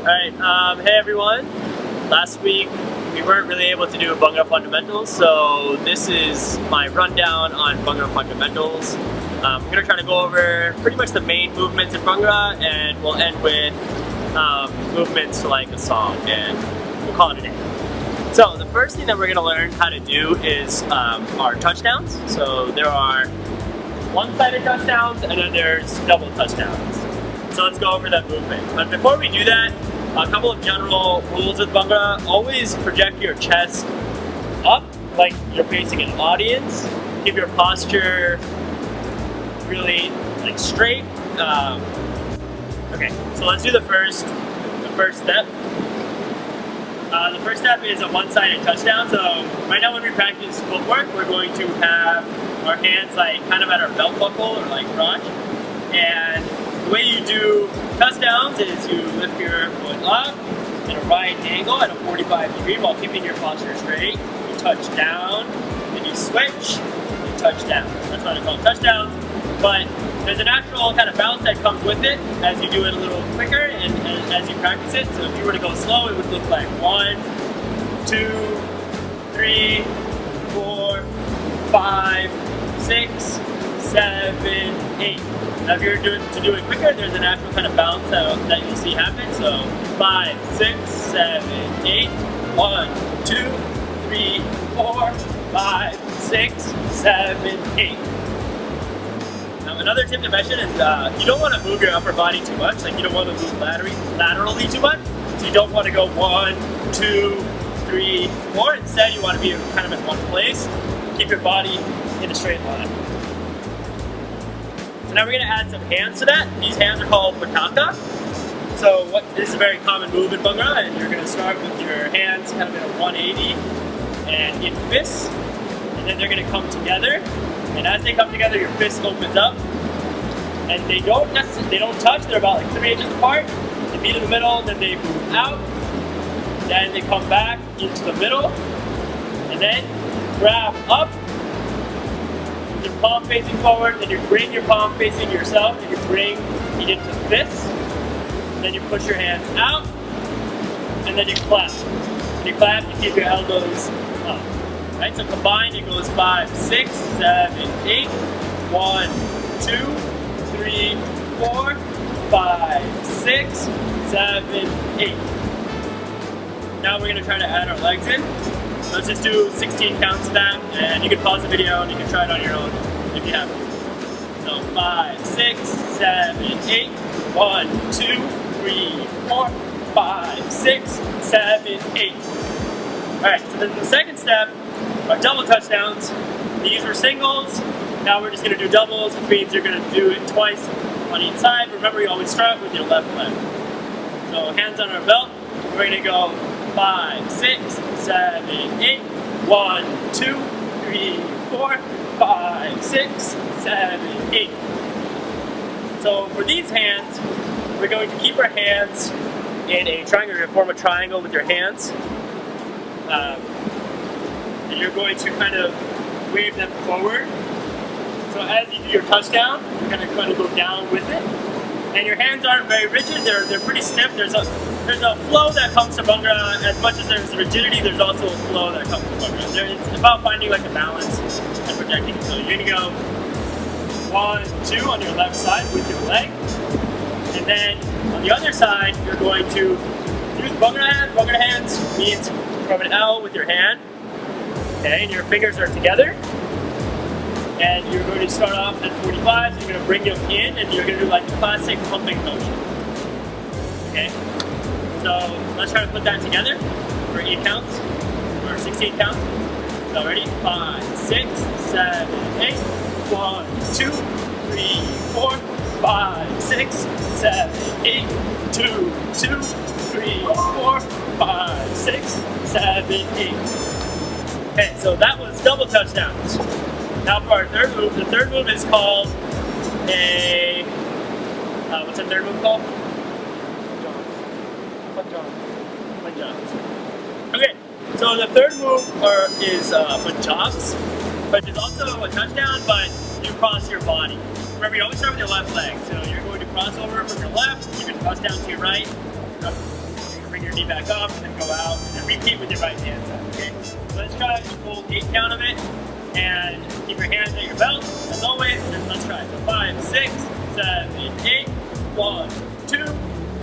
Alright, hey everyone. Last week we weren't really able to do Bhangra fundamentals, so this is my rundown on Bhangra fundamentals. I'm going to try to go over pretty much the main movements in Bhangra, and we'll end with movements to like a song, and we'll call it a day. So the first thing that we're going to learn how to do is our touchdowns. So there are one-sided touchdowns and then there's double touchdowns. So let's go over that movement. But before we do that, a couple of general rules with Bhangra. Always project your chest up like you're facing an audience. Keep your posture really like straight. Okay, so let's do the first step. The first step is a one-sided touchdown. So right now when we practice footwork, we're going to have our hands like kind of at our belt buckle or like crotch. And the way you do touchdowns is you lift your foot up in a right angle at a 45 degree while keeping your posture straight. You touch down, then you switch, you touch down. That's why they're called touchdowns. But there's a natural kind of bounce that comes with it as you do it a little quicker and as you practice it. So if you were to go slow, it would look like 1, 2, 3, 4, 5, 6, 7, 8. Now if you're to do it quicker, there's a natural kind of bounce that you'll see happen. So 5, 6, 7, 8. 1, 2, 3, 4, 5, 6, 7, 8. Another tip to mention is you don't want to move your upper body too much. Like you don't want to move laterally too much. So you don't want to go 1, 2, 3, 4. Instead, you want to be kind of in one place. Keep your body in a straight line. So now we're going to add some hands to that. These hands are called pataka. So this is a very common move in Bhangra, and you're going to start with your hands kind of in a 180 and in fists, and then they're going to come together. And as they come together, your fist opens up, and they don't touch. They're about like 3 inches apart. They meet in the middle, then they move out. Then they come back into the middle, and then grab up. Your palm facing forward, then you bring your palm facing yourself, and you bring it into fists. Then you push your hands out, and then you clap. When you clap, you keep your elbows up. Right, so combined it goes 5, 6, 7, 8. 1, 2, 3, 4, 5, 6, 7, 8. Now we're going to try to add our legs in. Let's just do 16 counts of that, and you can pause the video and you can try it on your own if you have to. So 5, 6, 7, 8. 1, 2, 3, 4, 5, 6, 7, 8. Alright, so then the second step are double touchdowns. These were singles. Now we're just going to do doubles, which means you're going to do it twice on each side. Remember, you always start with your left leg. So hands on our belt. We're going to go 5, 6, 7, 8. 1, 2, 3, 4, 5, 6, 7, 8. So for these hands, we're going to keep our hands in a triangle. You're going to form a triangle with your hands. And you're going to kind of wave them forward. So as you do your touchdown, you're going to kind of go down with it. And your hands aren't very rigid, they're pretty stiff. There's a flow that comes to Bhangra. As much as there's rigidity, there's also a flow that comes to Bhangra. It's about finding like a balance and projecting. So you're going to go 1, 2 on your left side with your leg. And then on the other side, you're going to use Bhangra hands. Bhangra hands means from an L with your hand. Okay, and your fingers are together. And you're going to start off at 45, so you're going to bring them in, and you're going to do like the classic pumping motion. Okay? So let's try to put that together for 8 counts, or 16 counts. So ready? 5, 6, 7, 8. 1, 2, 3, 4, 5, 6, 7, 8. 2, 2, 3, 4, 5, 6, 7, 8. Okay, so that was double touchdowns. Now for our third move, the third move is called a, what's the third move called? Punjabs. Okay, so the third move is Punjabs, which is also a touchdown, but you cross your body. Remember, you always start with your left leg, so you're going to cross over from your left, you're going to cross down to your right, knee back up, and then go out, and then repeat with your right hand side, okay? So let's try a full 8 count of it, and keep your hands at your belt, as always, and let's try it. So 5, 6, 7, 8, 1, 2,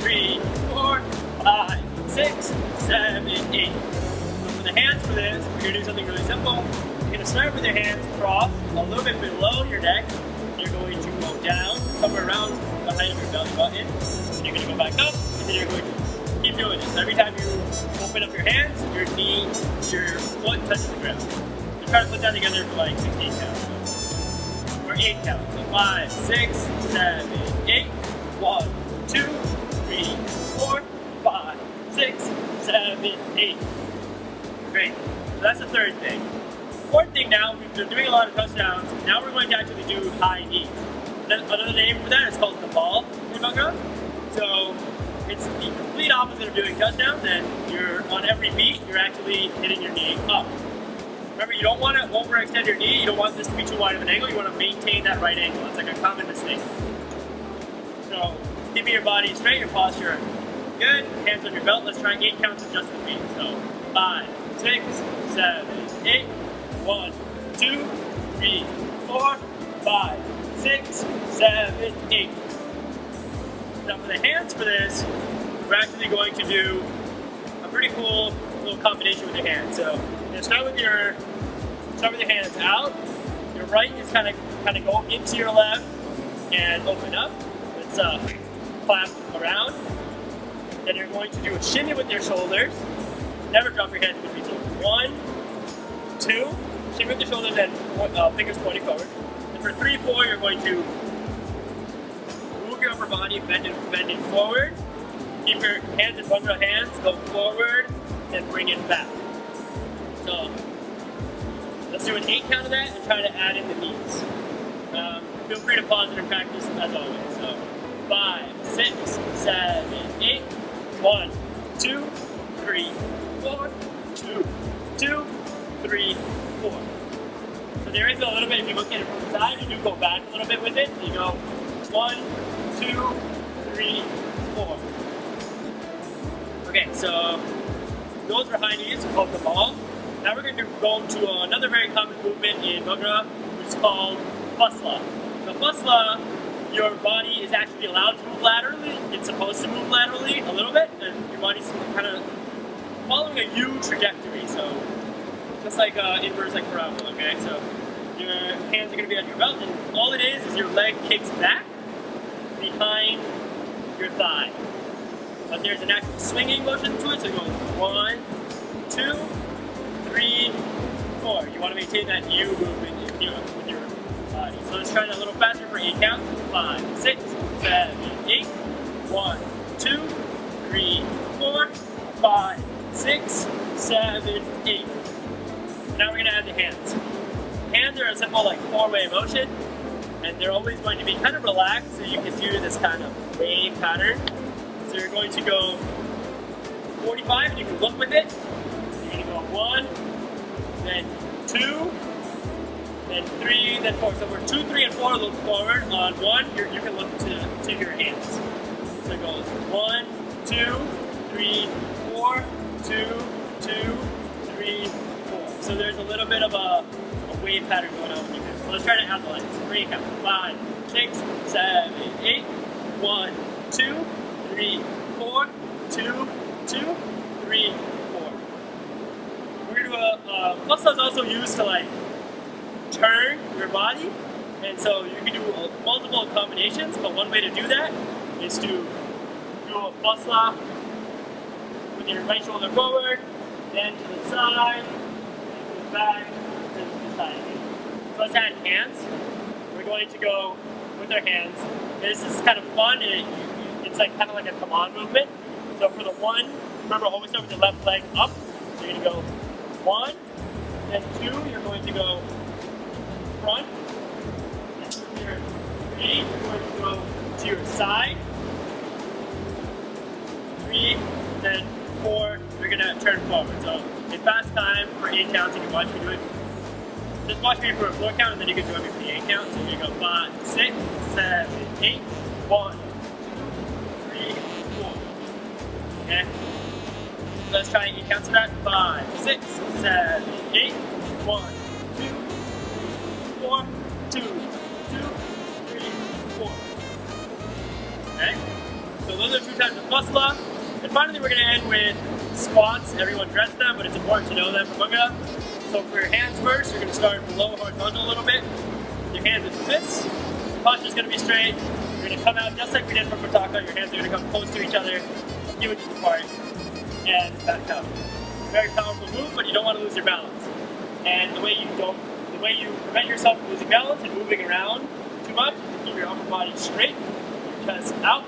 3, 4, 5, 6, 7, 8. So for the hands for this, we're gonna do something really simple. You're gonna start with your hands crossed a little bit below your neck. You're going to go down somewhere around the height of your belly button. And you're gonna go back up, and then you're going to keep doing this. Every time you open up your hands, your knee, your foot touches the ground. So try to put that together for like 16 counts. Or 8 counts. So 5, 6, 7, 8, 1, 2, 3, 4, 5, 6, 7, 8. Great. So that's the third thing. Fourth thing now, we've been doing a lot of touchdowns. Now we're going to actually do high knees. Another name for that is called the ball in Bhangra. So it's the complete opposite of doing touchdowns, and you're on every beat, you're actually hitting your knee up. Remember, you don't want to overextend your knee. You don't want this to be too wide of an angle. You want to maintain that right angle. It's like a common mistake. So keeping your body straight, your posture good. Hands on your belt. Let's try 8 counts of just the feet. So 5, 6, 7, 8. 1, 2, 3, 4, 5, 6, 7, 8. Now for the hands for this, we're actually going to do a pretty cool little combination with your hands. So you're gonna start with your hands out. Your right is kind of go into your left and open up. Let's clap around. Then you're going to do a shimmy with your shoulders. Never drop your hands in between. 1, 2. Shimmy with the shoulders and fingers pointing forward. And for 3, 4, you're going to move your upper body, bending forward. Keep your hands in Bhangra hands, go forward, and bring it back. So let's do an 8 count of that and try to add in the knees. Feel free to pause it and practice as always. So 5, 6, 7, 8. 1, 2, 3, 4, 2, 2, 3, 4. So there is a little bit, if you look at it from the side, you do go back a little bit with it. So you go 1, 2, 3, 4. Okay, so those are high knees, called the ball. Now we're going to go to another very common movement in Bhangra, which is called Fasla. So Fasla, your body is actually allowed to move laterally. It's supposed to move laterally a little bit, and your body's kind of following a U trajectory. So just like inverse like parabola, okay? So your hands are going to be on your belt, and all it is your leg kicks back behind your thigh. But there's an actual swinging motion to it, so it goes 1, 2, 3, 4. You want to maintain that U movement with your body. So let's try that a little faster for 8 counts. 5, 6, 7, 8. 1, 2, 3, 4, 5, 6, 7, 8. Now we're going to add the hands. Hands are a simple like 4-way motion, and they're always going to be kind of relaxed, so you can do this kind of wave pattern. So you're going to go 45, and you can look with it. You're going to go 1, then 2, then 3, then 4. So we're 2, 3, and 4 look forward. On 1, you can look to your hands. So it goes 1, 2, 3, 4, 2, 2, 3, 4. So there's a little bit of a wave pattern going on with your hands. So let's try to add the lines. 3 count. 5, 6, 7, 8. 1, 2, 3, 4, 2, 2, 3, 4. We're going to do Fasla is also used to like turn your body, and so you can do multiple combinations, but one way to do that is to do a Fasla with your right shoulder forward, then to the side, then to the back, then to the side again. So let's add hands. We're going to go with our hands. This is kind of fun, and it's like kind of like a command movement. So for the 1, remember always start with your left leg up. So you're going to go 1, then 2, you're going to go front. Then from your 3, you're going to go to your side. 3, then 4, you're going to turn forward. So in fast time, for 8 counts, you can watch me do it. Just watch me for a 4 count, and then you can join me for the 8 count. So you go 5, 6, 7, 8, 1, 2, 3, 4. Okay? let's try 8 counts of that. 5, 6, 7, 8. 1, 2, 4, 2, 2, 3, 4. Okay? So those are 2 types of muscle. And finally we're going to end with squats. Everyone dreads them, but it's important to know them for Bhangra. So for your hands first, you're going to start below horizontal a little bit. Your hands with fists. Posture's going to be straight. You're going to come out just like we did for Pataka. Your hands are going to come close to each other, a few inches apart, and back up. Very powerful move, but you don't want to lose your balance. And the way you prevent yourself from losing balance and moving around too much is to keep your upper body straight, your chest out.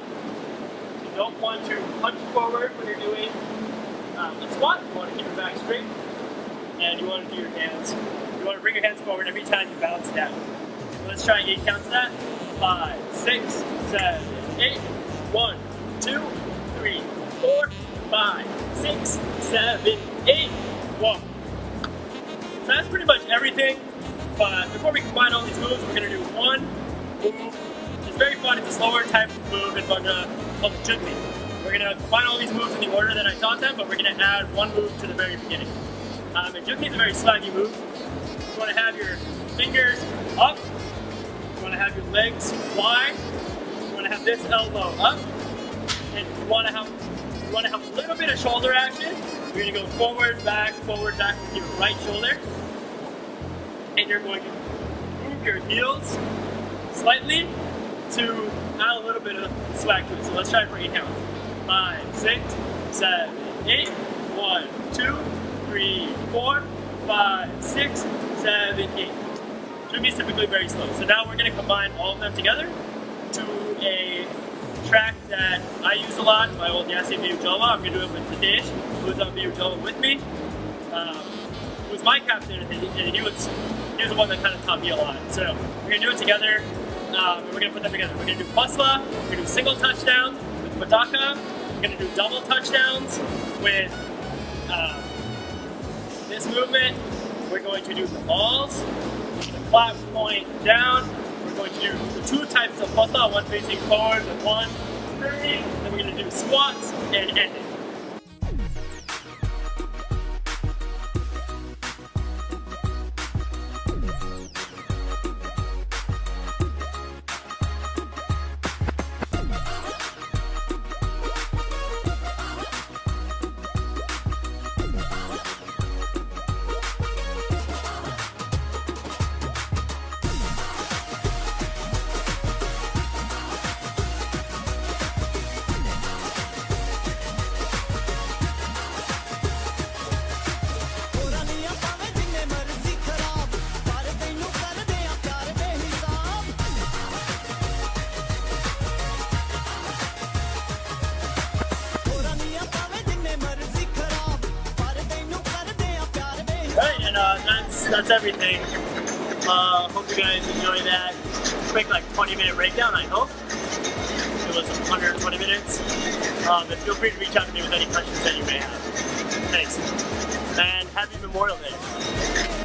You don't want to punch forward when you're doing a squat. You want to keep your back straight, and you want to do your hands. You want to bring your hands forward every time you balance down. So let's try 8 counts of that. 5, 6, 7, 8. 1, 2, 3, 4, 5, 6, 7, 8. 1. So that's pretty much everything. But before we combine all these moves, we're going to do one move. It's very fun. It's a slower type of move in Bhangra called the Dummies. We're going to combine all these moves in the order that I taught them, but we're going to add one move to the very beginning. And Dummies is a very slaggy move. You want to have your fingers up. You want to have your legs wide. You want to have this elbow up. And you want to have a little bit of shoulder action. You're going to go forward, back with your right shoulder. And you're going to move your heels slightly to add a little bit of swag to it. So let's try it for 8 counts. 5, 6, 7, 8. 1, 2, 3, 4, 5, 6, 7, 8. Dummies is typically very slow. So now we're going to combine all of them together to a track that I use a lot, my old Yasi View Java. I'm going to do it with Neelesh, who's on View Java with me. Who was my captain, and he was the one that kind of taught me a lot. So we're going to do it together, and we're going to put them together. We're going to do Pasla, we're going to do single touchdowns with Pataka, we're going to do double touchdowns with this movement. We're going to do the balls, the flat point down. We're going to do the 2 types of Pasla, one facing forward with one turning, then we're going to do squats and ending. That's everything. Hope you guys enjoyed that quick 20-minute breakdown, I hope. It was under 20 minutes. And feel free to reach out to me with any questions that you may have. Thanks. And happy Memorial Day.